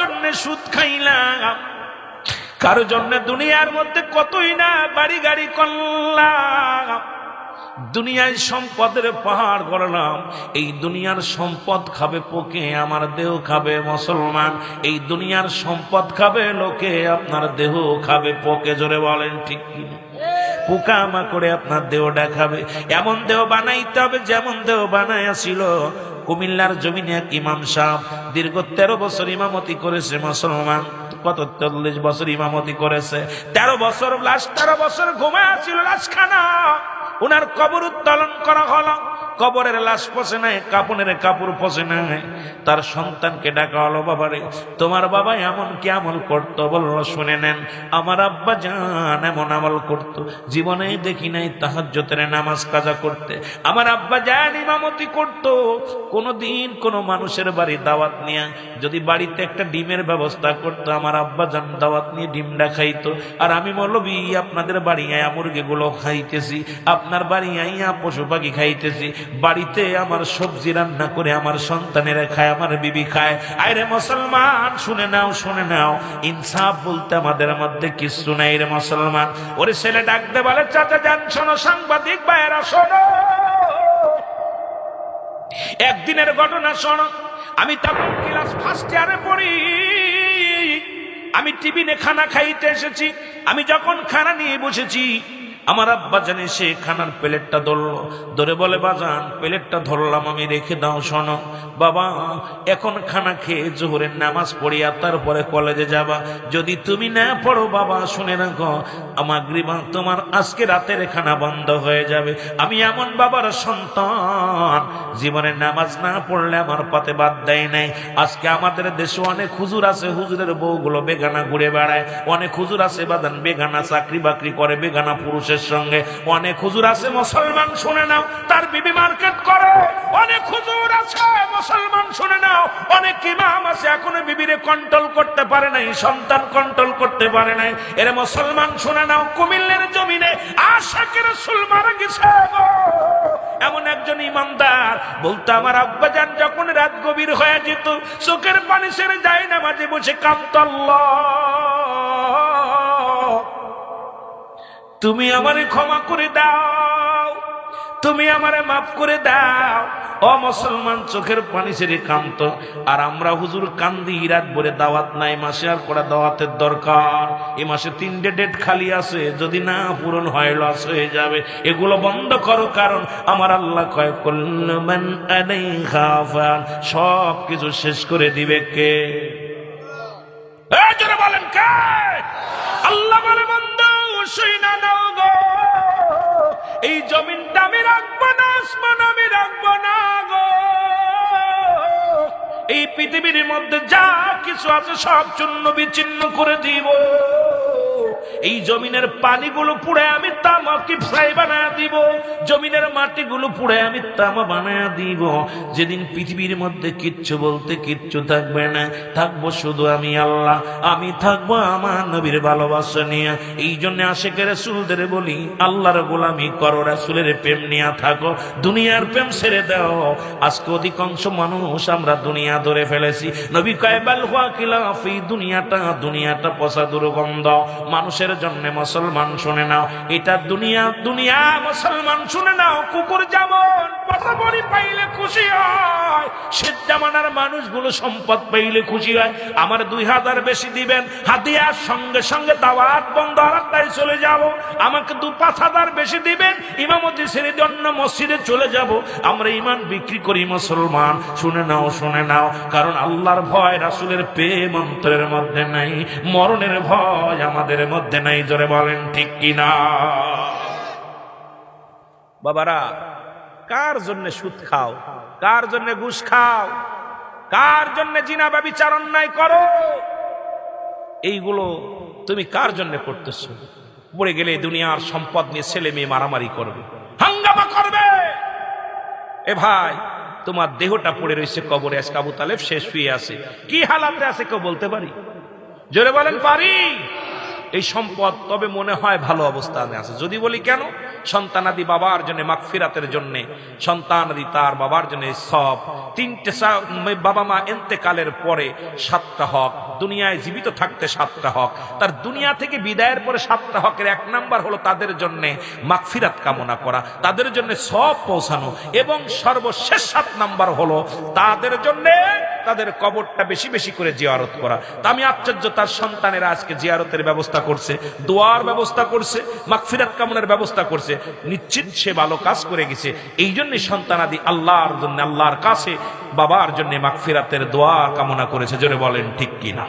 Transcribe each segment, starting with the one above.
জন্য সুদ খাইলাম, কারো জন্য দুনিয়ার মধ্যে কতই না বাড়ি গাড়ি করলাম, দুনিয়ায় সম্পদের পাহাড় গড়লাম। এই দুনিয়ার সম্পদ খাবে পোকে, আমার দেহ খাবে মুসলমান। এই দুনিয়ার সম্পদ খাবে লোকে, আপনার দেহ খাবে পোকে। জোরে বলেন ঠিক কিনা? পোকা মাকড়ে আপনার দেহ দেখাবে। এমন দেহ বানাইতে হবে যেমন দেহ বানাইয়াছিল কুমিল্লার জমিনে এক ইমাম সাহেব দীর্ঘ 13 বছর ইমামতি করেছে মুসলমান। কত 40 বছর ইমামতি করেছে। 13 বছর লাশ 13 বছর ঘুমায় ছিল লাশখানা। উনার কবর উত্তোলন করা হলো, কবরের লাশ পচে নাই, কাপনের কাপড় পচে নাই। তার সন্তানকে ডাকা হলো, বাবারে তোমার বাবা এমন কি আমল করতো? বললো শুনে নেন, আমার আব্বা জান এমন আমল করতো, জীবনে দেখি নাই তাহাজ্জুদের নামাজ কাজা করতে। আমার আব্বা জান ইমামতি করতো। কোনদিন কোন মানুষের বাড়ি দাওয়াত নিয়ে যদি বাড়িতে একটা ডিমের ব্যবস্থা করতো, আমার আব্বা জান দাওয়াত নিয়ে ডিমটা খাইতো। আর আমি মৌলবি আপনাদের বাড়ি আয়া মুরগিগুলো খাইতেছি, আপনার বাড়ি আইয়া পশু পাখি খাইতেছি, বাড়িতে আমার সবজি রান্না করে আমার সন্তানেরা খায়, আমার বিবি খায়। আরে মুসলমান শুনে নাও, শুনে নাও, ইনসাফ বলতে আমাদের মধ্যে কিছু নাই রে মুসলমান। ওরে ছেলে ডাকতে বলে, চাচা যান শোনো, সাংবাদিক ভাইয়েরা শোনো, একদিনের ঘটনা শোনো। আমি তখন ক্লাস ফার্স্ট ইয়ারে পড়ি, আমি টিফিনে খানা খাইতে এসেছি। আমি যখন খানা নিয়ে বসেছি, আমার আব্বা জানে সে খানার প্লেটটা ধরলো, ধরে বলে বাজান প্লেটটা ধরলাম আমি, রেখে দাও। শোনো বাবা, এখন খানা খেয়ে জোহরের নামাজ পড়িয়া তারপরে কলেজে যাবা। যদি তুমি না পড়ো বাবা, শুনে রাখো আমার গ্রীবা তোমার আজকে রাতের খানা বন্ধ হয়ে যাবে। আমি এমন বাবার সন্তান, জীবনে নামাজ না পড়লে আমার পাতে বাদ দেয় নাই। আজকে আমাদের দেশে অনেক হুজুর আছে, হুজুরের বউগুলো বেগানা ঘুরে বেড়ায়। অনেক হুজুর আছে বাদান বেগানা চাকরি বাকরি করে বেগানা পুরুষের সঙ্গে। অনেক হুজুর আছে মুসলমান, শুনে নাও, তার বিবি মার্কেট করে। অনেক হুজুর আছে মুসলমান, শুনে নাও, অনেক ইমাম আছে এখনো বিবিরে কন্ট্রোল করতে পারে নাই, সন্তান কন্ট্রোল করতে পারে নাই। এরা মুসলমান, শুনে নাও, কুমিল্লার জমিনে আশিকের রাসূল মারা গেছে। এমন একজন ইমানদার বলতো, আমার আব্বাজান যখন রাত গভীর হয়ে যেত, চোখের পানি ছেড়ে যায় না, মাঝে বসে কাঁদতো, আল্লাহ তুমি আমারে ক্ষমা করে দাও, তুমি আমারে মাফ করে দাও। ও মুসলমান, চোখের পানি ছেড়ে কাঁদতো। আর আমরা হুজুর কান্দি, রাত ভরে দাওয়াত নাই, মাসে আর করা দাওয়াতের দরকার। এই মাসে 3টে ডেট খালি আছে, যদি না পূরণ হয় লস হয়ে যাবে। এগুলো বন্ধ করো, কারণ আমার আল্লাহ কয় কুল্লু মান আলাইহা ফান, সব কিছু শেষ করে দিবে কে? এই জোরে বলেন কে? আল্লাহ বলে, বন্ধু শুইনা নাও গো, এই জমিনটা আমি রাখবো না, আসমান আমি রাখবো না গো। এই পৃথিবীর মধ্যে যা কিছু আছে সব চূর্ণ বিচ্ছিন্ন করে দিব। এই জমিনের পানিগুলো পুড়ে আমি তামা কিফসাই বানায় দিব, জমিনের মাটিগুলো পুড়ে আমি তামা বানায় দিব। যেদিন পৃথিবীর মধ্যে কিচ্ছু বলতে কিচ্ছু থাকবে না, থাকবো শুধু আমি আল্লাহ, আমি থাকবো আমার নবীর ভালোবাসা নিয়ে। এই জন্য আশিকের রাসূলদের বলি, আল্লাহর গোলামি করো, রাসূলের প্রেম নিয়ে থাকো, দুনিয়ার প্রেম ছেড়ে দাও। আজকে অধিকাংশ মানুষ আমরা দুনিয়া ধরে ফেলেছি। নবী কয় বাল হুয়া খিলাফি, দুনিয়াটা পচা দুর্গন্ধ। মানুষের জন্য মুসলমান শুনে নাও, এটা দুনিয়া, দুনিয়া মুসলমান শুনে নাও, কুকুর যেমন পাতাবড়ি পাইলে খুশি হয়, শীত জামানার মানুষগুলো সম্পদ পাইলে খুশি হয়। আমার 2000 বেশি দিবেন, হাদিয়ার সঙ্গে সঙ্গে দাওয়াত বন্ধ, আরামদায় চলে যাব। আমাকে 5,000 বেশি দিবেন, ইমামতি ছেড়ে অন্য মসজিদে চলে যাব। আমরা ইমান বিক্রি করি মুসলমান, শুনে নাও, শুনে নাও, কারণ আল্লাহর ভয় রাসূলের প্রেম অন্তরের মধ্যে নাই, মরণের ভয় আমাদের মধ্যে নাই। জোরে বলেন ঠিক কিনা? বাবারা, কার জন্য সুদ খাও, কার জন্য ঘুষ খাও, কার জন্য জিনা ব্যভিচার অন্যায় করো? এইগুলো তুমি কার জন্য করতেছো? পড়ে গেলে দুনিয়ার সম্পদ নিয়ে ছেলে মেয়ে মারামারি করবে, হাঙ্গামা করবে। এ ভাই, তোমার দেহটা পড়ে রয়েছে কবরে, আজকে আবু তালেব শেষ শুয়ে আছে, কি হালাতে আছে কেউ বলতে পারি? জোরে বলেন পারি? এই সম্পদ তবে মনে হয় ভালো অবস্থানে আছে। যদি বলি কেন, সন্তানাদি বাবার জন্য মাগফিরাতের জন্য, সন্তানাদি তার বাবার জন্য সব। তিনটে বাবা মা ইন্তেকালের পরে 7টা হক, দুনিয়ায় জীবিত থাকতে 7টা হক, তার দুনিয়া থেকে বিদায়ের পরে 7টা হকের 1 নাম্বার হলো তাদের জন্য মাগফিরাত কামনা করা, তাদের জন্য সব পৌঁছানো, এবং সর্বশেষ 7 নাম্বার হলো তাদের জন্য তাদের কবরটা বেশি বেশি করে জিয়ারত করা। তা আমি আশ্চর্য, তার সন্তানেরা আজকে জিয়ারতের ব্যবস্থা করছে, দোয়ার ব্যবস্থা করছে, মাগফিরাত কামনার ব্যবস্থা করছে, নিশ্চিত সে ভালো কাজ করে গেছে। এই জন্যই সন্তানাদি আল্লাহর জন্য, আল্লাহর কাছে বাবার জন্য মাগফিরাতের দোয়া কামনা করেছে। জোরে বলেন ঠিক কিনা?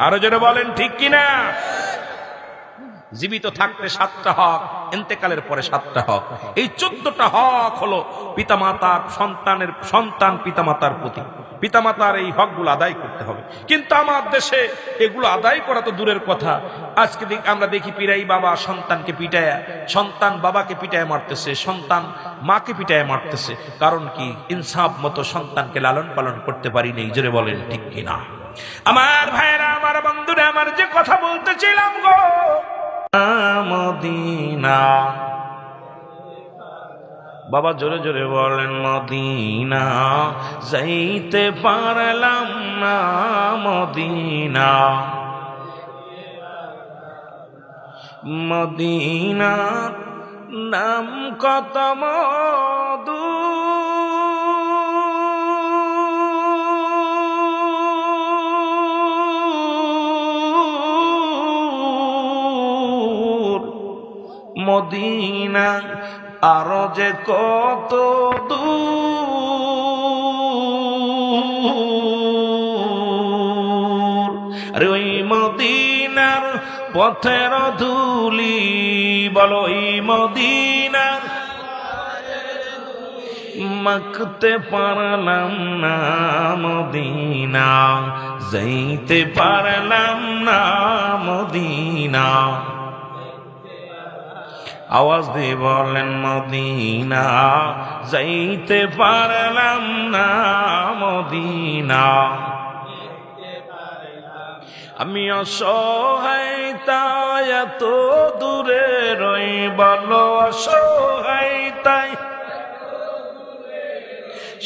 আরো জোরে বলেন ঠিক কিনা? জীবিত থাকতে 7টা হক, ইন্তেকালের পরে 7টা হক। এই 14টা হক হলো পিতামাতার সন্তানের, সন্তান পিতামাতার প্রতি, পিতামাতার এই হকগুলো আদায় করতে হবে। কিন্তু আমার দেশে এগুলো আদায় করা তো দূরের কথা, আজকে আমরা দেখি পিরাই বাবা সন্তানকে পিটায়, সন্তান বাবাকে পিটায় মারতেছে, সন্তান মাকে পিটায় মারতেছে। কারণ কি? ইনসাফ মতো সন্তানকে লালন পালন করতে পারি নেই। জোরে বলেন ঠিক কিনা? আমার ভাইরা, আমার বন্ধুরা, আমার যে কথা বলতেছিলাম গো, মদিনা, বাবা জোরে জোরে বলেন মদিনা যাইতে পারলাম না, মদিনা, মদিনা নাম কত মধু, মদিনা আরো যে কত দূর, আরে ওই মদিনার পথের ধুলি, বলো ওই মদিনার মাখতে পারলাম না, মদিনা যাইতে পারলাম না, মদিনা। আওয়াজ দিয়ে বলেন মদিনা যাইতে পারলাম না, মদিনা। আমি অসহায় তাই এত দূরে রই, বলো অসহায় তাই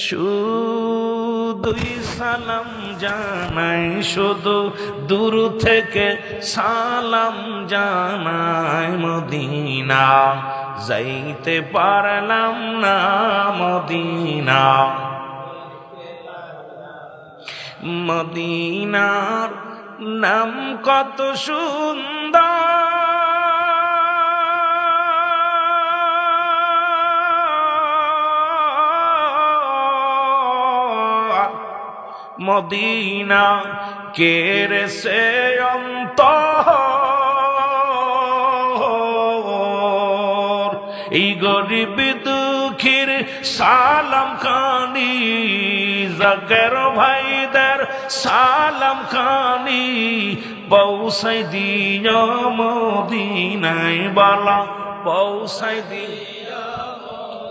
শুধুই সালাম জানাই, শুধু দূর থেকে সালাম জানাই, মদিনা যাইতে পারলাম না, মদিনা। মদিনার নাম কত সুন্দর, মদিনা কেড়ে সে অন্তর, এই গরিব দুঃখীর সালাম খানি, জাকের ভাইদের সালাম খানি পৌঁছাই দিও মদিনায়, বালা পৌঁছাই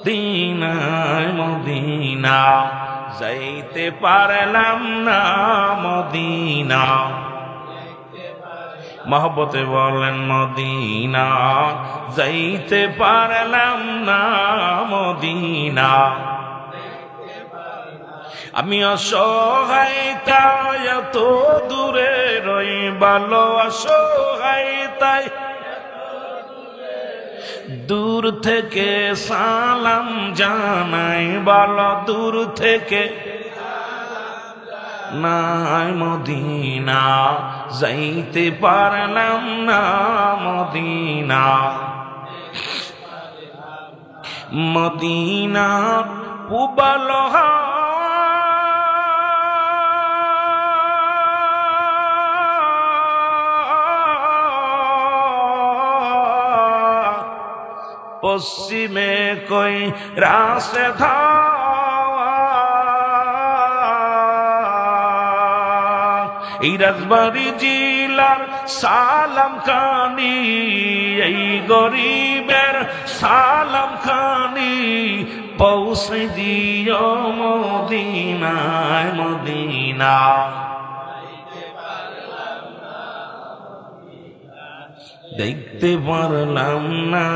দিনায়, মদিনা যাইতে পারলাম না, মদিনা। মহব্বতে বলেন মদিনা যাইতে পারলাম না, মদিনা। আমি অসহায় তাই এত দূরে রই, ভালো অসহায় তাই দূর থেকে সালাম জানাই, বলো দূর থেকে নাই, মদিনা যাইতে পারলাম না, মদিনা। মদিনা পুবাল পশ্চিমে কই রাসে ধাওয়া, এই রাজবাড়ি জিলার সালাম খানি, এই গরিবের সালাম খানি পৌঁছে দিও মদিনায়, মদিনা দেখতে পারলাম না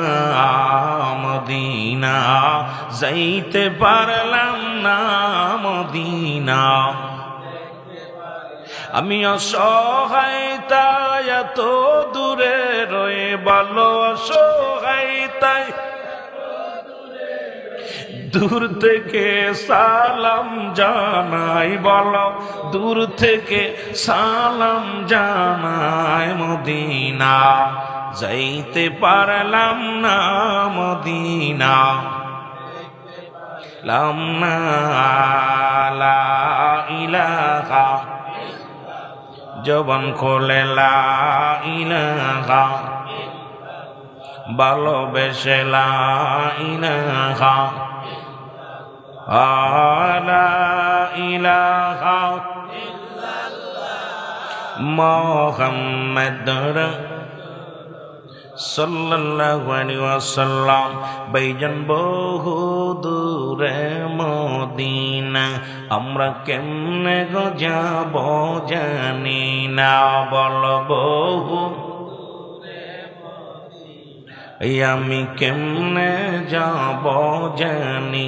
মদিনা, যাইতে পারলাম না মদিনা। আমি অসহায়তায় এত দূরে রয়ে ভালো, অসহায়তায় দূর থেকে সালাম জানাই, বলো দূর থেকে সালাম জানাই মদিনা, যাইতে পারলাম না মদিনা। লাম না লা ইলাহা, জবান খোলে লা ইলাহা, ভালোবেসে লা ইলাহা, লা ইলাহা মুহাম্মাদুর সাল্লাল্লাহু আলাইহি ওয়াসাল্লাম। ভাইজান বহু দূরে মদিনা, আমরা কেমনে গো যাব জানি না, বল বহু আমি কেমনে যাব জানি।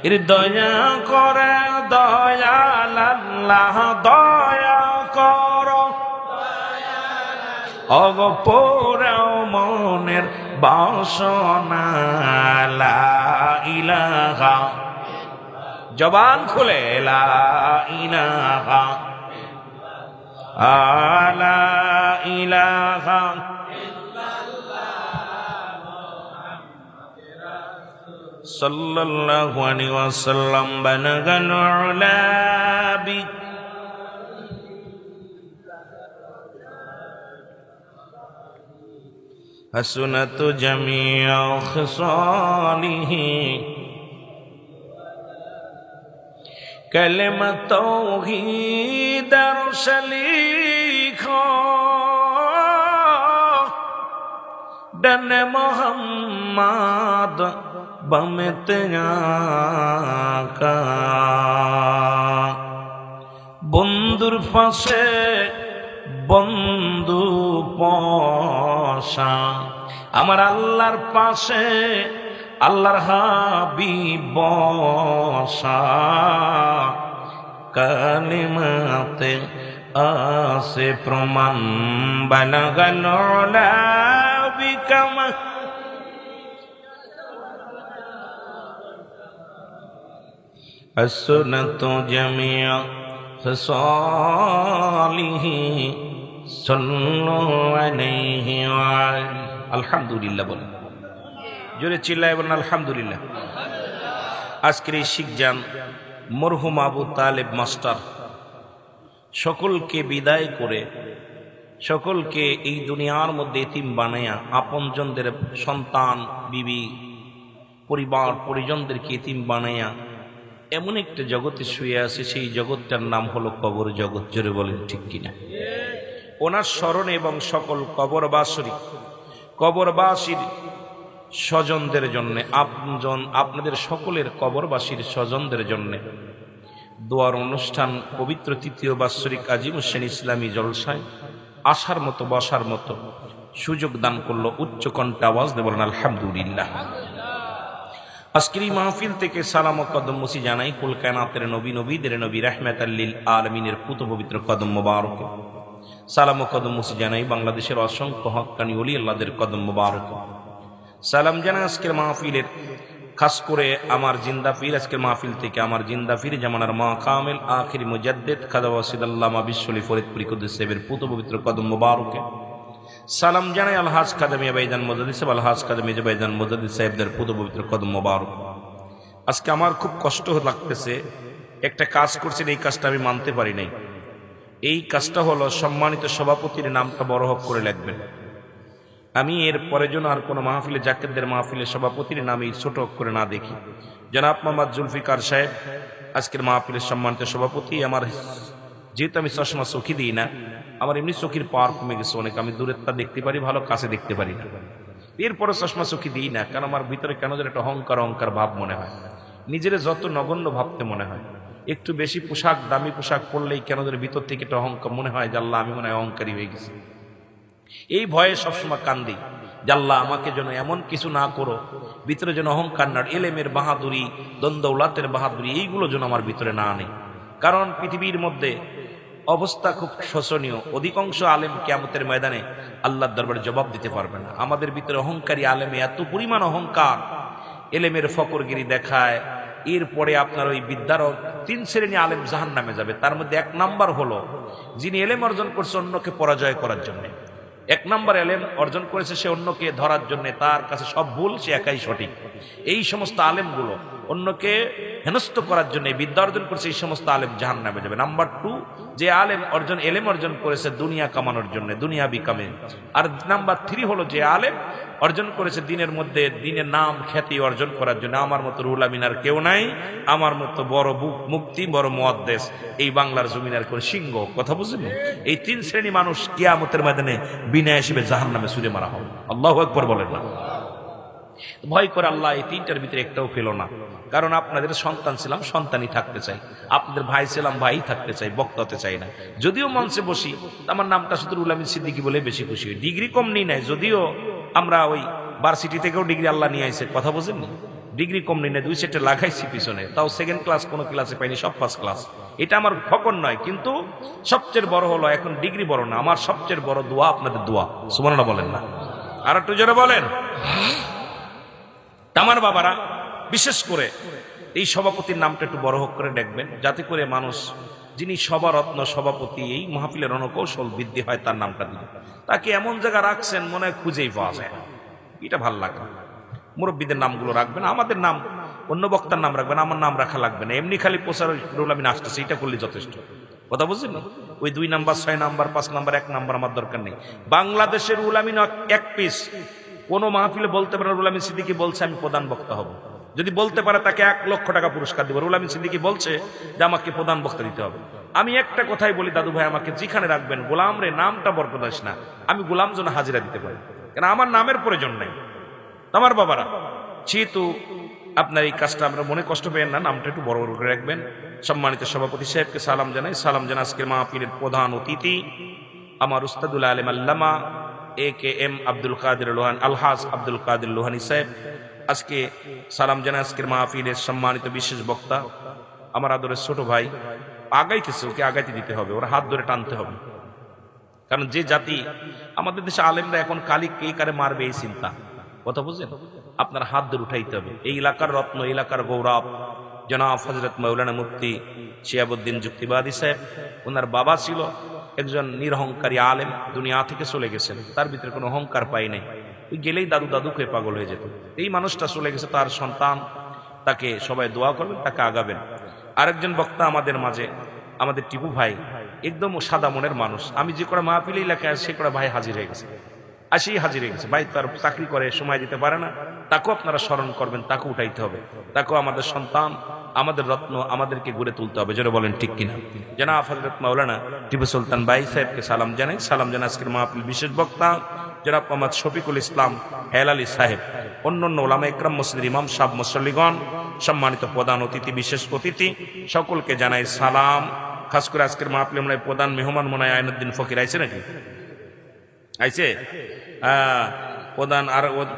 এর দয়া করে দয়াল আল্লাহ, দয়া করো অগপোরাও মনের বাসনা, লা ইলাহা, জবান খুলে লা ইলাহা, লা ইলাহা সাল্লাল্লাহু আলাইহি ওয়াসাল্লাম। বানাগাল উলাবি হাসনাতু জামিউ খিসালিহি, কালেমা তাওহীদ রসলিখ, ডানে মুহাম্মদ বামেতে আকা, বন্ধুর পাশে বন্ধু পশা, আমার আল্লাহর পাশে আল্লাহর হাবিব বসা, কালিমাতে আসে প্রমাণ, বানাগাল উলাবি কামা আসনাতু জামিউ খিসালিহি, সাল্লু আলাইহি ওয়া আলহামদুলিল্লাহ। বলেন জোরে চিল্লায় বলেন আলহামদুলিল্লাহ। আজকের এই শিখজান মরহুম আবু তালেব মাস্টার সকলকে বিদায় করে, সকলকে এই দুনিয়ার মধ্যে এতিম বানায়া, আপনজনদের সন্তান বিবি পরিবার পরিজনদেরকে এতিম বানায়া এমন একটা জগতে শুয়ে আছে, সেই জগৎটার নাম হলো কবর জগৎ। জোরে বলেন ঠিক কিনা? ওনার স্মরণে এবং সকল কবরবাসীর স্বজনদের জন্য, আপনাদের সকলের কবরবাসীর স্বজনদের জন্য দোয়ার অনুষ্ঠান পবিত্র তৃতীয় বাৎসরিক আজিম হোসেন ইসলামী জলসায় আসার মতো বসার মতো সুযোগ দান করলো। উচ্চ কণ্ঠে আওয়াজ দিয়ে বলেন আলহামদুলিল্লাহ। আজকের এই মাহফিল থেকে সালাম ও কদম মুসি জানাই কুল কায়নাতের নবী, নবীদের নবী, রাহমাতাল লিল আলামিনের পুত পবিত্র কদম মোবারক। সালাম ও কদম মুসি জানাই বাংলাদেশের অসংখ্য হক্কানি ওলি আল্লাহদের কদম মোবারক। সালাম জানাই আজকের মাহফিলের খাস করে আমার জিন্দা পীর, আজকের মাহফিল থেকে আমার জিন্দা পীর জামানার মা কামিল আখির মুজাদ্দিদ খাজা ওয়াসিদুল্লামা বিশ্বলি ফরিদপুরি কুদ্দুস সাহেবের পুত পবিত্র কদম মোবারকে। সালাম জানাই আলহাজ খাদেম ভাইজান মুজাদ্দিদ সাহেব, আলহাজ খাদেম ভাইজান মুজাদ্দিদ সাহেবদের পুত পবিত্র কদম মোবারক। আজকে আমার খুব কষ্ট লাগতেছে, একটা কাজ করছেন, এই কাজটা আমি মানতে পারি নাই। এই কাজটা হলো সম্মানিত সভাপতির নামটা বড় হক করে লিখবেন। আমি এর পরে যেন আর কোনো মাহফিলে, জাকেরদের মাহফিলে সভাপতির নামে ছোট করে না দেখি। জনাব মোহাম্মদ জুলফিকার সাহেব আজকের মাহফিলের সম্মানিত সভাপতি। আমার যেহেতু আমি চশমা চোখি দিই না, আমার এমনি চোখের পাওয়ার কমে গেছে অনেক, আমি দূরেরটা দেখতে পারি ভালো, কাছে দেখতে পারি না। এরপরে চশমা চোখি দিই না, কারণ আমার ভিতরে কেন যেন একটা অহংকার ভাব মনে হয়, নিজের যত নগণ্য ভাবতে মনে হয়। একটু বেশি পোশাক, দামি পোশাক পরলেই কেন যেন ভিতর থেকে একটা অহংকার মনে হয় যে আল্লাহ আমি মনে হয় অহংকারী হয়ে গেছি। এই ভয়ে সবসময় কান্দি, জাল্লাহ আমাকে যেন এমন কিছু না করো, ভিতরে যেন অহংকার না, এলেমের বাহাদুরি, দ্বন্দ্বলাতের বাহাদুরি, এইগুলো যেন আমার ভিতরে না আনে। কারণ পৃথিবীর মধ্যে অবস্থা খুব শোচনীয়। অধিকাংশ আলেম কিয়ামতের ময়দানে আল্লাহর দরবারে জবাব দিতে পারবে না। আমাদের ভিতরে অহংকারী আলেমে এত পরিমাণ অহংকার, এলেমের ফকরগিরি দেখায়। এরপরে আপনার ওই বিদ্যার 3 শ্রেণী আলেম জাহান্নামে যাবে। তার মধ্যে 1 নাম্বার হলো যিনি এলেম অর্জন করছে অন্যকে পরাজয় করার জন্য। 1 নাম্বার এলেম অর্জন করেছে সে অন্যকে ধরার জন্য, তার কাছে সব ভুল, সে একাই সঠিক। এই সমস্ত আলেমগুলো অন্যকে হেনস্থ করার জন্য বিদ্যা অর্জন করছে, এই সমস্ত আলেম জাহান্নামে যাবে। নাম্বার 2, যে এলেম অর্জন করেছে দুনিয়া কামানোর জন্য, দুনিয়া বিকামে। আর নাম্বার 3 হলো যে আলেম অর্জন করেছে দিনের মধ্যে দিনের নাম খ্যাতি অর্জন করার জন্য। আমার মতো রুহুল আমিন আর কেউ নাই, আমার মতো বড় মুক্তি, বড় মুহাদ্দিস এই বাংলার জমিনের কোন সিংহ। কথা বুঝলেন? এই 3 শ্রেণী মানুষ কিয়ামতের ময়দানে বিনা হিসেবে জাহান্নামে ছুঁড়ে মারা হবে। আল্লাহু আকবার বলেন না? ভয় করে আল্লাহ এই 3টার ভিতরে একটাও পেল না। কারণ আপনাদের সন্তান ছিলাম, সন্তানই থাকতে চাই। আপনাদের ভাই ছিলাম, ভাই থাকতে চাই, বক্তা হতে চাই না। যদিও মঞ্চে বসি, আমার নামটা শুধু রুহুল আমিন সিদ্দিকী বলে বেশি খুশি হই। ডিগ্রি কম নিই নাই, যদিও আমরা ওই ভার্সিটি থেকেও ডিগ্রি আল্লাহ নিয়ে আইছে। কথা বুঝেননি? ডিগ্রি কম নিই না, 2 সেটে লাগাইছি পিছনে, তাও 2nd ক্লাস কোনো ক্লাসে পাইনি, সব 1st ক্লাস। এটা আমার ফকর নয়, কিন্তু সবচেয়ে বড় হলো এখন ডিগ্রি বড় না, আমার সবচেয়ে বড় দোয়া আপনাদের দোয়া। সুবহানাল্লাহ বলেন না? আর একটু জোরে বলেন। আমার বাবারা, বিশেষ করে এই সভাপতির নামটা একটু বড় হোক করে দেখবেন, যাতে করে মানুষ যিনি সভারত্ন সভাপতি, এই মাহফিলের রণকৌশল বৃদ্ধি হয়, তার নামটা দিবে। তাকে এমন জায়গা রাখছেন মনে হয় খুঁজেই পাওয়া যায় না। এটা ভাল লাগে। মুরব্বীদের নামগুলো রাখবেন, আমাদের নাম, অন্য বক্তার নাম রাখবেন, আমার নাম রাখা লাগবে না। এমনি খালি প্রচার রুহুল আমিন আসতেছে, এটা করলে যথেষ্ট। কথা বুঝলেন? ওই 2 নাম্বার, 6 নাম্বার, 5 নাম্বার, 1 নাম্বার আমার দরকার নেই। বাংলাদেশের রুহুল আমিন 1 পিস কোন মাহফিলে বলতে পারে রুহুল আমিন সিদ্দিকী বলছে আমি প্রধান বক্তা হব। যদি বলতে পারে তাকে 1 লক্ষ টাকা পুরস্কার দিব। রুহুল আমিন সিদ্দিকী বলছে যে আমাকে প্রধান বক্তা দিতে হবে। আমি একটা কথাই বলি, দাদু ভাই আমাকে যেখানে রাখবেন, গোলাম রে নামটা বরকদাস না, আমি গোলাম যেন হাজিরা দিতে পারি, কেন আমার নামের প্রয়োজন নাই। আমার বাবারা, যেহেতু আপনার এই কাজটা আমরা মনে কষ্ট পেয়েন না, নামটা একটু বড় বড় করে রাখবেন। সম্মানিত সভাপতি সাহেবকে সালাম জানাই। সালাম জানা আজকের মাহফিলের প্রধান অতিথি আমার উস্তাদুল আলেম আল্লামা AKM আব্দুল কাদের লোহানী, আলহাজ আব্দুল কাদের লোহানী সাহেব। আজকে সালাম জানাই আজকের মাহফিলের সম্মানিত বিশেষ বক্তা আমার আদরের ছোট ভাই। আগাইতেছে, ওকে আগাইতে দিতে হবে, ওরা হাত ধরে টানতে হবে। কারণ যে জাতি, আমাদের দেশে আলেমরা এখন কালি কে কারে মারবে এই চিন্তা। কথা বুঝলেন? আপনার হাত ধরে উঠাইতে হবে। এই এলাকার রত্ন, এলাকার গৌরব জনাব হযরত মাওলানা মুফতি শিহাবুদ্দিন যুক্তিবাদী সাহেব। ওনার বাবা ছিল একজন নিরহংকারী আলেম, দুনিয়া থেকে চলে গেছেন, তার ভিতরে কোনো অহংকার পাই নাই। ওই গেলেই দাদু দাদু খেয়ে পাগল হয়ে যেত। এই মানুষটা চলে গেছে, তার সন্তান, তাকে সবাই দোয়া করবেন, তাকে আগাবেন। আরেকজন বক্তা আমাদের মাঝে, আমাদের টিপু ভাই, একদম সাদা মনের মানুষ। আমি যে কটা মাহফিলে এলাকায় সে কটা ভাই হাজির হয়ে গেছে, আসেই হাজির হয়ে গেছে। ভাই তার চাকরি করে, সময় দিতে পারে না, তাকেও আপনারা স্মরণ করবেন, তাকে উঠাইতে হবে। তাকেও আমাদের সন্তান, আমাদের রত্ন, আমাদেরকে গড়ে তুলতে হবে। জোরে বলেন ঠিক কিনা? জনাব হযরত মাওলানা টিপু সুলতান ভাই সাহেবকে সালাম জানাই। সালাম জানাই আজকের মাহফিল বিশেষ বক্তা জনাব মোহাম্মদ শফিকুল ইসলাম হেলালি সাহেব, অন্যান্য ওলামা ইকরাম, মসজিদের ইমাম সাহেব, মুসল্লিগণ, সম্মানিত প্রধান অতিথি, বিশেষ অতিথি, সকলকে জানাই সালাম। খাস করে আজকের মাহফিলে মনে হয় প্রধান মেহমান মনে হয় আইনুদ্দিন ফকির আইছে নাকি? আইছে?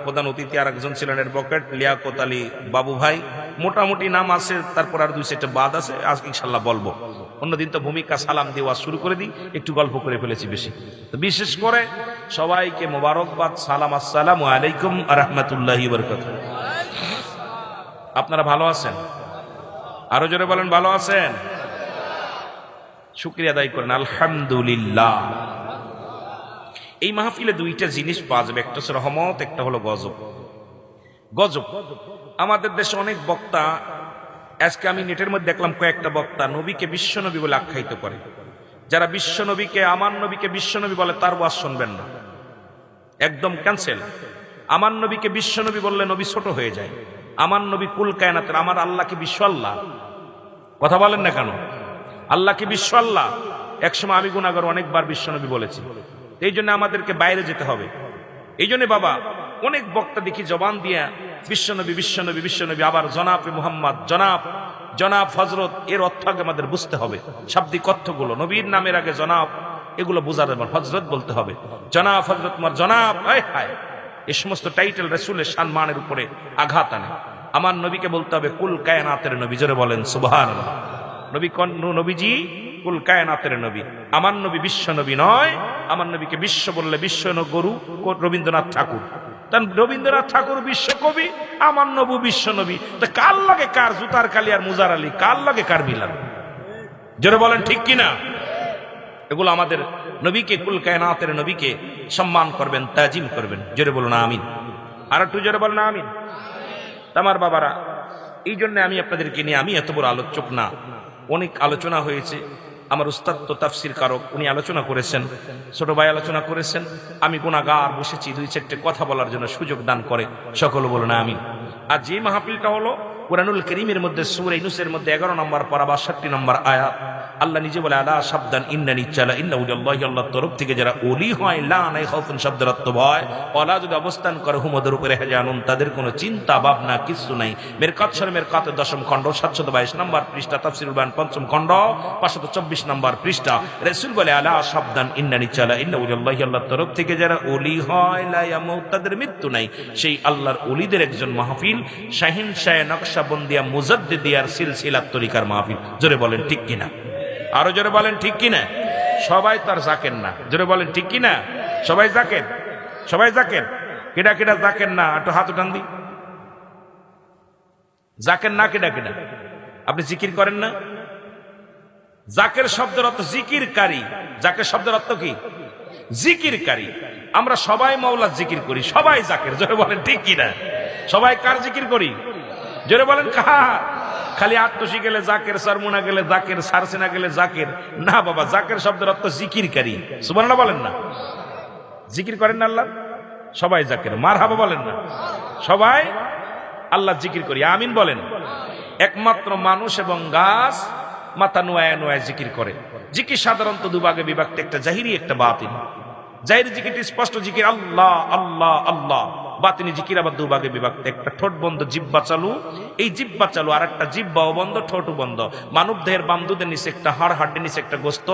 প্রধান অতিথি আর একজন ছিলেন অ্যাডভোকেট লিয়াকত আলী বাবু ভাই। মোটামুটি নাম আছে, তারপর আর 2 সেটা বাদ আছে, আজকে ইনশাল্লাহ বলবো। অন্যদিন তো ভূমিকা সালাম দেওয়া শুরু করে দিই, একটু গল্প করে ফেলেছি বেশি। তো বিশেষ করে সবাইকে মোবারকবাদ, সালাম, আসসালামু আলাইকুম ওয়া রাহমাতুল্লাহি ওয়া বারাকাতুহু। আপনারা ভালো আছেন? আরো জোরে বলেন, ভালো আছেন? শুকরিয়া আদায় করেন, আলহামদুলিল্লাহ। এই মাহফিলে 2টা জিনিস পাওয়া যাবে, একটা হচ্ছে রহমত, একটা হলো গজব। গজব, আমাদের দেশে অনেক বক্তা, আজকে আমি নেটের মধ্যে দেখলাম কয়েকটা বক্তা নবীকে বিশ্বনবী বলে আখ্যায়িত করে। যারা বিশ্বনবীকে, আমার নবীকে বিশ্বনবী বলে, তার ওয়াজ শুনবেন না, একদম ক্যান্সেল। আমার নবীকে বিশ্বনবী বললে নবী ছোট হয়ে যায়। আমার নবী কুল কায়নাতের, আমার আল্লাহ কি বিশ্ব আল্লাহ? কথা বলেন না কেন? আল্লাহ কি বিশ্ব আল্লাহ? একসময় আমি গুনাহগার অনেকবার বিশ্বনবী বলেছি। এই জন্য আমাদেরকে বাইরে যেতে হবে। এই জন্য বাবা, অনেক বক্তা দেখি জবান দিয়া বিশ্বনবী বিশ্বনবী বিশ্বনবী, আবার জনাবে মুহাম্মদ, জনাব হযরত, এর অর্থ আগে আমাদের বুঝতে হবে, শাব্দিক অর্থগুলো। নবীর নামের আগে জনাব, এগুলো বোঝা যাবে, হযরত বলতে হবে, জনাব হযরত উমর, জনাব, হায় হায়, এই সমস্ত টাইটেল রাসূলের সম্মানের উপরে আঘাত আনে। আমার নবীকে বলতে হবে কুল কায়নাতের নবী, জোরে বলেন সুবহানাল্লাহ। নবী কোন নবীজি? কুল কায়নাতের নবী। আমার নবী বিশ্ব নবী নয়। আমার নবীকে বিশ্ব বললে বিশ্ব গরু রবীন্দ্রনাথ ঠাকুর। রবীন্দ্রনাথ ঠাকুর বিশ্বকবি, আমার নবী বিশ্ব নবী। তা কার লাগে কার জুতার কালি আর মুজার আলী, কার লাগে কার মিলান? জোরে বলেন ঠিক কিনা? এগুলো আমাদের নবীকে, কুল কায়নাতের নবীকে সম্মান করবেন, তাজিম করবেন। জোরে বলুন আমিন। আর একটু জোরে বলুন আমিন। আমার বাবারা, এই জন্য আমি আপনাদেরকে নিয়ে, আমি এত বড় আলোচক না, অনেক আলোচনা হয়েছে। আমার উস্তাদ তো তাফসীর কারক, উনি আলোচনা করেছেন, ছোট ভাই আলোচনা করেছেন। আমি গুনাহগার বসেছি দুই চারটে কথা বলার জন্য, সুযোগ দান করে সকল বলুন আমিন। আর যে মাহফিলটা হলো কুরআনুল কারীমের মধ্যে সূরা ইউনূসের মধ্যে 11 নম্বর পারা 62 নম্বর আয়াত, আল্লাহ নিজে বলে আলা সাবধান ইন্নানি চালা ইন্না উলিয়াল্লাহি, আল্লাহর তরফ থেকে যারা ওলি হয়, লা নাই খাউফুন শব্দের অর্থ ভয়, ওয়ালা যদি অবস্থান করে হুমদের উপরে হেজানুন, তাদের কোনো চিন্তা ভাবনা কিছু নাই। মেরকাত শরীফ মেরকাতের 10ম খণ্ড 722 নম্বর পৃষ্ঠা, তাফসীরুল বায়ান 5ম খণ্ড 524 নম্বর পৃষ্ঠা। রাসূল বলে আলা সাবধান ইন্নানি চালা ইন্না উলিয়াল্লাহি, আল্লাহর তরফ থেকে যারা ওলি হয়, লা ইয়ামুত, তাদের মৃত্যু নাই। সেই আল্লাহর ওলিদের একজন মাহফিল শাহিন শাহ নকশবন্দিয়া মুজাদ্দিদিয়ার সিলসিলাত তরিকার মাহফিল। জোরে বলেন ঠিক কিনা? আরো জোরে বলেন ঠিক কিনা? সবাই তার জাকের না, জোরে বলেন ঠিক কিনা? সবাই জাকের, সবাই জাকের। কেডা কেডা জাকের না? একটু হাত উঠান দি। জাকের না কেডা কেডা? আপনি জিকির করেন না? জাকের শব্দের অর্থ জিকিরকারী। জাকের শব্দের অর্থ কি? জিকিরকারী। আমরা সবাই মাওলার জিকির করি, সবাই জাকের। জোরে বলেন ঠিক কিনা? সবাই কার জিকির করি? জোরে বলেন কার? খালি আত্মসি গেলে জাকের, সারমুনা গেলে জাকের, সারসিনা গেলে জাকের না বাবা। জাকের শব্দের অর্থ জিকিরকারী। সুবহানাল্লাহ বলেন না? জিকির করেন না আল্লাহ? সবাই জাকের। মারহাবা বলেন না? সবাই আল্লাহ জিকির করি। আমিন বলেন। একমাত্র মানুষ এবং গাছ মাথা নোয়ায় নোয়ায় জিকির করে। জিকির সাধারণত দুভাগে বিভক্ত, একটা জাহিরি, একটা বাতিনি। জাহিরি জিকিরটি স্পষ্ট জিকির, আল্লাহ আল্লাহ আল্লাহ। বাতিনি জিকির আবার দুভাগে বিভক্ত, একটা ঠোঁট বন্ধ জিহ্বা চালু, এই জিহ্বা চালু, আর একটা জিহ্বাও বন্ধ ঠোঁটও বন্ধ। মানব দেহের বাম দুধের নিচে একটা হাড়, হাড্ডির নিচে একটা গোস্ত,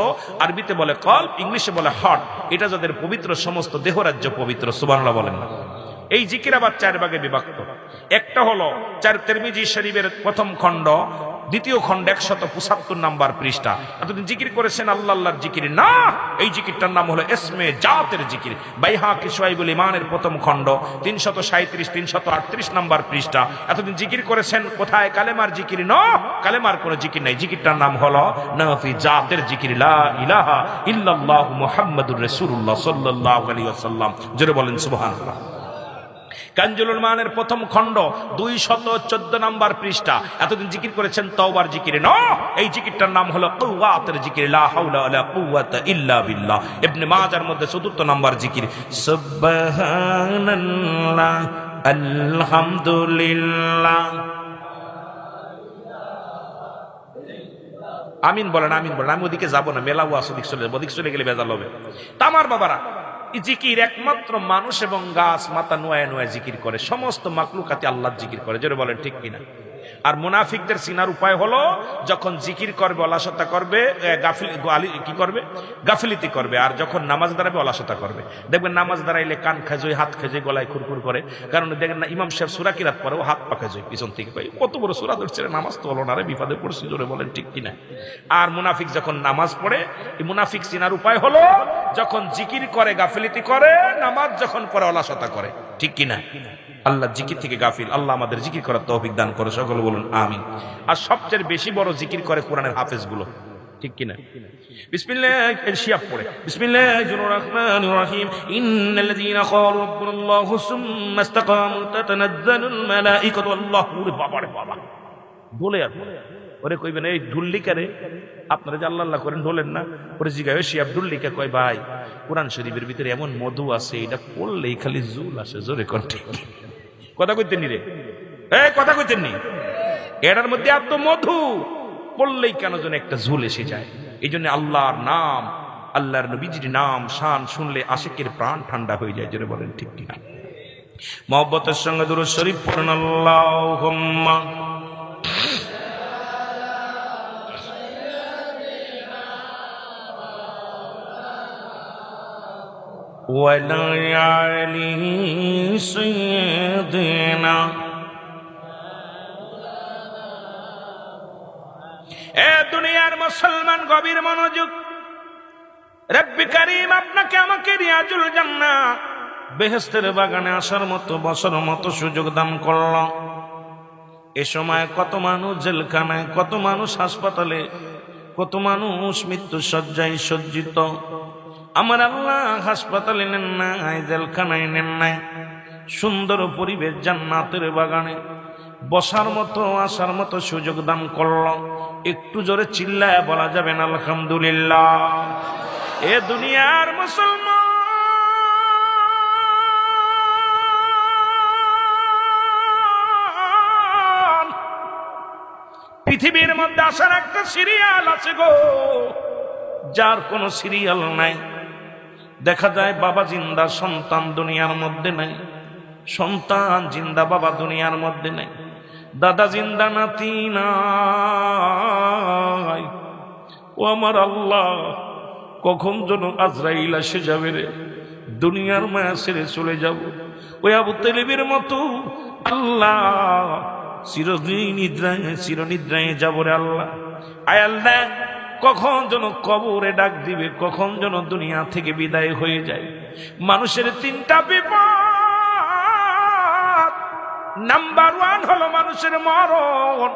আরবিতে বলে কল্ব, ইংলিশে বলে হার্ট। এটা যাদের পবিত্র, সমস্ত দেহরাজ্য পবিত্র। সুবহানাল্লাহ বলেন না? এই জিকির আবার 4 ভাগে বিভক্ত। একটা হলো তিরমিজি শরীফের 1ম খণ্ড 2য় খণ্ড 175 নম্বর পৃষ্ঠা। এতদিন জিকির করেছেন আল্লাহ আল্লাহর জিকির না, এই জিকিরটার নাম হলো ইসমে জাতের জিকির। বাইহাকি শুআইবুল ঈমানের 1ম খণ্ড 337 338 নম্বর পৃষ্ঠা। এতদিন জিকির করেছেন কোথায়? কালেমার জিকির না, কালেমার কোনো জিকির নাই। জিকিরটার নাম হলো নাফি জাতের জিকির, লা ইলাহা ইল্লাল্লাহু মুহাম্মাদুর রাসূলুল্লাহ সাল্লাল্লাহু আলাইহি ওয়াসাল্লাম। জোরে বলেন সুবহানাল্লাহ। কানজুল উলমানের 1ম খণ্ড 214 নম্বর পৃষ্ঠা। এতদিন জিকির করেছেন তওবার জিকির না, এই জিকিরটার নাম হলো কুওয়াতের জিকির, লা হাওলা ওয়ালা কুওয়াতা ইল্লা বিল্লাহ। ইবনে মাজার মধ্যে 4th নম্বর জিকির, সুবহানাল্লাহ আলহামদুলিল্লাহ। আমিন বলেন, আমিন বলেন। আমি ওদিকে যাবো না, মেলাও আছে, ওদিক চলে যাবো, ওদিক চলে গেলে বেজাল হবে। তামার বাবারা, জিকির একমাত্র মানুষ এবং গাছ মাথা নোয়ায় নোয়ায় জিকির করে, সমস্ত মাকলুকাতে আল্লাহ জিকির করে। জোরে বলেন ঠিক কিনা? আর মুনাফিকদের চিনার উপায় হলো, যখন জিকির করবে অলসতা করবে, কি করবে? গাফিলিতি করবে। আর যখন নামাজ দাঁড়াবে অলসতা করবে। দেখবেন নামাজ দাঁড়াইলে কান খেজই, হাত খেজই, গলায় খুরখুর করে। কারণ দেখেন না, ইমাম সাহেব সূরা কিরাত পড়েও হাত পা খেজই পিছন থেকে, ভাই কত বড় সূরা ধরছে, নামাজ তো হলো না রে, বিপদে পড়ছি। জোরে বলেন ঠিক কিনা? আর মুনাফিক যখন নামাজ পড়ে, এই মুনাফিক চিনার উপায় হলো, যখন জিকির করে গাফিলিতি করে, নামাজ যখন পড়ে অলসতা করে। ঠিক কিনা? আল্লাহ জিকির থেকে গাফিল। আল্লাহ আমাদের জিকির করার তৌফিক দান করে, সকলে বলুন আমিন। আর সবচেয়ে বেশি বড় জিকির করে কোরআনের হাফেজ গুলো। ঠিক কিনা? বিসমিল্লাহ শিয়াব পড়ে, বিসমিল্লাহির রহমানির রহিম, ইন্নাল্লাযীনা ক্বালু রাব্বুনাল্লাহু সুম্মা ইসতাকামু তাতানাজ্জালুল মালাঈকাতু আল্লাহু। বাবা রে বাবা, বলে আর ওরে কইবেন এই ঢুল্লিকা রে, আপনারা যে আল্লাহ আল্লাহ করেন ঢোলেন না? ওরে জিগায় শিয়াব ঢুল্লিকা, কয় ভাই কোরআন শরীফের ভিতরে এমন মধু আছে, এটা পড়লেই খালি জুল আসে। জোরে কোন ঠিক কথা কইতেন নি রে? কথা কইতেন নি? এটার মধ্যে এত মধু, পড়লেই কেন যেন একটা ঝুল এসে যায়। এই জন্য আল্লাহর নাম, আল্লাহর নবীজির নাম শান শুনলে আশিকের প্রাণ ঠান্ডা হয়ে যায়। জোরে বলেন ঠিক কিনা? মহব্বতের সঙ্গে দুরূদ শরীফ পড়ুন, আল্লাহুম্মা وعلى آل سيدنا। এ দুনিয়ার মুসলমান গভীর মনোযোগ। রব্বি কারীম আপনাকে আমাকে রিয়াজুল জান্নাহ বেহেশতের বাগানে আসার মতো বসার মতো সুযোগ দান করল। এ সময় কত মানুষ জেলখানায়, কত মানুষ হাসপাতালে, কত মানুষ মৃত্যু শয্যায় সজ্জিত। আমার আল্লাহ হাসপাতালে নেন নাই, জেলখানায় নেন নাই, সুন্দর পরিবেশ জান্নাতের বাগানে বসার মতো আসার মতো সুযোগ দান করল। একটু জোরে চিল্লায় বলা যাবে না আলহামদুলিল্লাহ? এ দুনিয়ার মুসলমান, পৃথিবীর মধ্যে আসার একটা সিরিয়াল আছে গো, যার কোনো সিরিয়াল নাই। দেখা যায় বাবা জিন্দা, সন্তান দুনিয়ার মধ্যে নাই, সন্তান জিন্দা, বাবা দুনিয়ার মধ্যে নাই, দাদা জিন্দা, নাতি নাই। ও আমার আল্লাহ, কখন যেন আজরাইল এসে যাবে রে, দুনিয়ার মায়া ছেড়ে চলে যাব। ওই আবু তালেবের মতো আল্লাহ চিরনিদ্রায় যাব রে আল্লাহ। আয় আল্লাহ, কখন যেন কবরে ডাক দিবে, কখন যেন দুনিয়া থেকে বিদায় হয়ে যায়। মানুষের তিনটা বিপদ। নাম্বার 1 হলো মানুষের মরণ,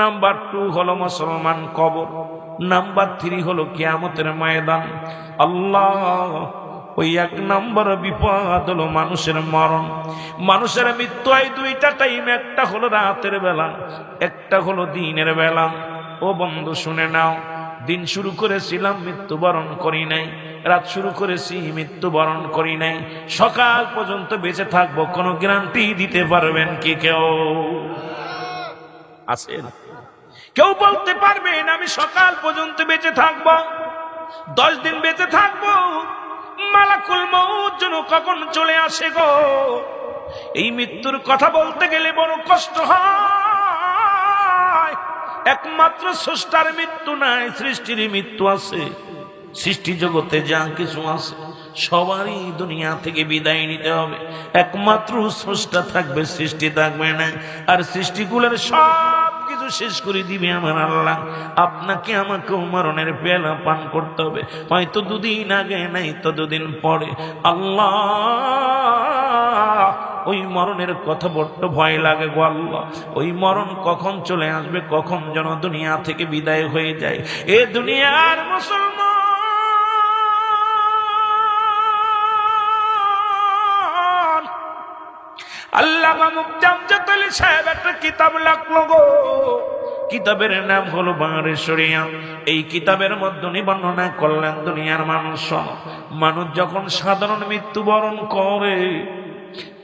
নাম্বার 2 হলো মুসলমান কবর, নাম্বার 3 হলো কিয়ামতের ময়দান। আল্লাহ, ওই 1 নম্বর বিপদ হলো মানুষের মরণ। মানুষের মৃত্যু হয় 2টা টাইম, একটা হলো রাতের বেলা, একটা হলো দিনের বেলা। ও বন্ধু শুনে নাও, দিন শুরু করেছিলাম, মৃত্যুবরণ করি নাই। রাত শুরু করেছি, মৃত্যুবরণ করি নাই। সকাল পর্যন্ত বেঁচে থাকবো, কোনো গ্যারান্টি দিতে পারবেন কি কেউ আছেন? কেউ বলতে পারবেন আমি সকাল পর্যন্ত বেঁচে থাকবো, 10 দিন বেঁচে থাকবো? মালাকুল মউত যেন কখন চলে আসে গো। এই মৃত্যুর কথা বলতে গেলে বড় কষ্ট হয়। একমাত্র স্রষ্টার মৃত্যু নাই, সৃষ্টির মৃত্যু আছে। সৃষ্টি জগতে যা কিছু আছে সবারই দুনিয়া থেকে বিদায় নিতে হবে। একমাত্র স্রষ্টা থাকবে, সৃষ্টি থাকবে না। আর সৃষ্টিগুলোর সব কিছু শেষ করে দিবে আমার আল্লাহ। আপনাকে আমাকেও মরণের পেয়ালা পান করতে হবে, হয়তো 2 দিন আগে, নাই তো 2 দিন পরে। আল্লাহ, ওই মরণের কথা বড্ড ভয় লাগে গো আল্লাহ। ওই মরণ কখন চলে আসবে, কখন যেন দুনিয়া থেকে বিদায় হয়ে যায়। এ দুনিয়ার মুসলমান, আল্লামা মুফতি আমজাদ আলী সাহেব একটা কিতাব লিখলো গো। কিতাবের নাম হলো বাংলার শরিয়া। এই কিতাবের মধ্যে বর্ণনা করলেন দুনিয়ার মানুষ যখন সাধারণ মৃত্যুবরণ করে,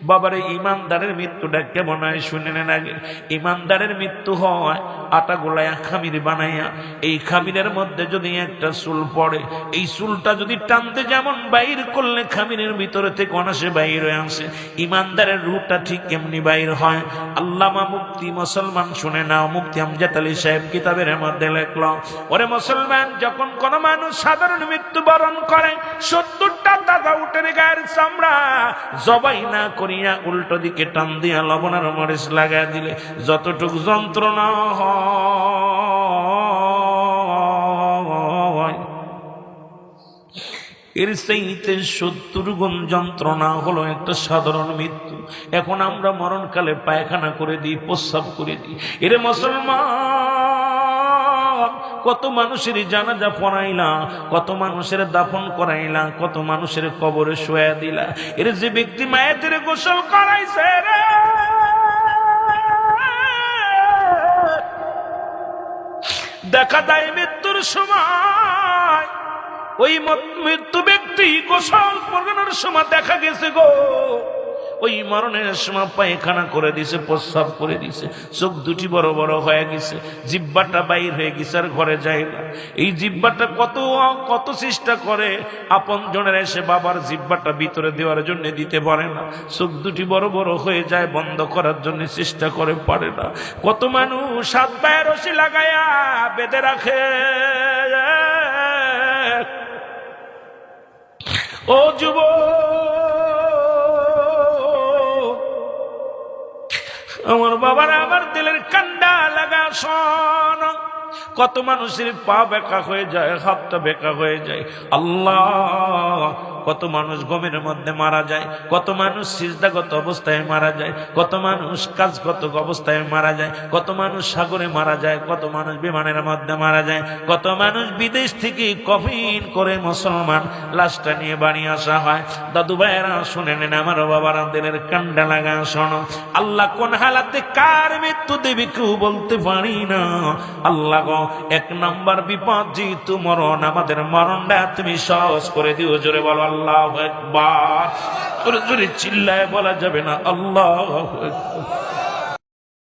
বাবারে ইমানদারের মৃত্যুটা কেমন হয় শুনে নেন আগে। ইমানদারের মৃত্যু হয় আটা গোলায়া খামির বানাইয়া, এই খামিরের মধ্যে যদি একটা চুল পড়ে, এই চুলটা যদি টানতে যেমন বাইর করলে খামিরের ভিতরে থেকে অনাসে বাইর হয়ে আসে, ইমানদারের রূহটা ঠিক কেমনি বাইর হয়। আল্লামা মুফতি মুসলমান শুনে নাও, মুফতি আমজাদ আলী সাহেব কিতাবের মধ্যে লেখল, ওরে মুসলমান, যখন কোন মানুষ সাধারণ মৃত্যুবরণ করে, 70টা দাদা উটের গায়ের চামড়া জবাই না করিয়া উল্টো দিকে টান দিয়া লবণ আর মরিচ লাগাই দিলে যতটুকু যন্ত্রণা হয়, এর চাইতে 70 গুণ যন্ত্রণা হলো একটা সাধারণ মৃত্যু। এখন আমরা মরণকালে পায়খানা করে দিই, প্রস্রাব করে দিই। এর মুসলমান, কত মানুষের জানাজা পড়াইলা, কত মানুষের দাফন করাইলা, কত মানুষের কবরে শোয়া দিলা। এর যে ব্যক্তি মায়েদের গোসল করাইছে রে, দেখা যায় মৃত্যুর সময় ওই মৃত্যু ব্যক্তি গোসল করানোর সময় দেখা গেছে গো, ওই মরণের সময় পায়খানা করে দিছে, প্রস্রাব করে দিছে, চোখ দুটি বড় বড় হয়ে গেছে, জিহ্বাটা বাইর হয়ে গেছে, আর ঘরে যায় না। এই জিহ্বাটা কত চেষ্টা করে, আপন জনের এসে বাবার জিহ্বাটা ভিতরে দেওয়ার জন্য দিতে পারে না, চোখ দুটি বড় বড় হয়ে যায়, বন্ধ করার জন্য চেষ্টা করে, পারে না। কত মানুষ হাত পায়ে রশি লাগায়া বেঁধে রাখে, ও যুব, আমার বাবারা, আমার দিলের কান্ডা লাগা শোন। কত মানুষের পা বেঁকা হয়ে যায়, হাতটা বেঁকা হয়ে যায়। আল্লাহ, কত মানুষ গমের মধ্যে মারা যায়, কত মানুষ সিজদাগত অবস্থায় মারা যায়, কত মানুষ কাজগত অবস্থায় মারা যায়, কত মানুষ সাগরে মারা যায়, কত মানুষ বিমানের মধ্যে মারা যায়, কত মানুষ বিদেশ থেকে কফিন করে মুসলমান লাশটা নিয়ে বাড়ি আসা হয়। দাদু ভাইয়েরা শুনে নেন, আমার বাবারা, দিলের কান্ডা লাগা শোনো। আল্লাহ কোন হালাতে কার মৃত্যু দেবে কেউ বলতে পারি না। আল্লাহ গো, এক নম্বর বিপদ যেহেতু মরণ, আমাদের মরণটা তুমি সহজ করে দিও। জোরে বলো আল্লাহু আকবার। জোরে জোরে চিল্লায় বলা যাবে না আল্লাহু আকবার।